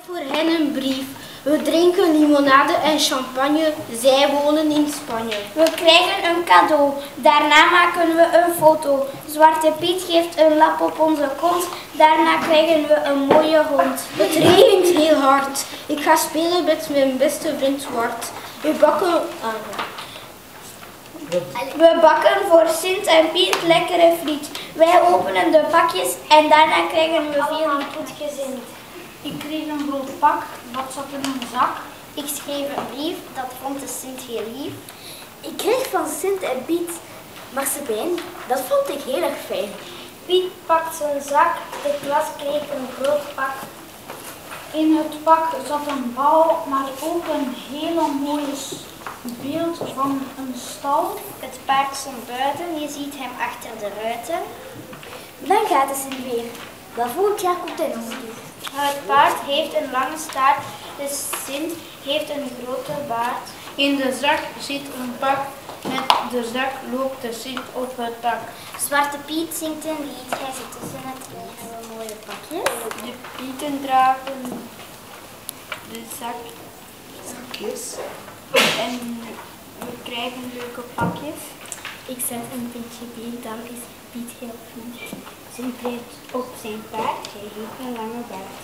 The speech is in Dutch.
Voor hen een brief. We drinken limonade en champagne. Zij wonen in Spanje. We krijgen een cadeau. Daarna maken we een foto. Zwarte Piet geeft een lap op onze kont. Daarna krijgen we een mooie hond. Het regent heel hard. Ik ga spelen met mijn beste vriend Zwart. We bakken voor Sint en Piet lekkere friet. Wij openen de pakjes en daarna krijgen we veel goedgezind. Ik kreeg een rood pak, dat zat in een zak. Ik schreef een brief, dat vond de Sint heel lief. Ik kreeg van Sint en Piet marsepein, dat vond ik heel erg fijn. Piet pakt zijn zak, de klas kreeg een groot pak. In het pak zat een bal, maar ook een hele mooie beeld van een stal. Het paard stond buiten, je ziet hem achter de ruiten. Dan gaat de Sint weer. Wel volgend jaar komt hij nog weer. Het paard heeft een lange staart, de Sint heeft een grote baard. In de zak zit een pak, met de zak loopt de Sint op het dak. Zwarte Piet zingt een lied, hij zit tussen het lied. Een mooie pakjes. De pieten dragen de zakjes en we krijgen leuke pakjes. Ik zet een beetje Piet, dan is Piet heel vriend. Sint rijdt op zijn paard, hij heeft een lange baard.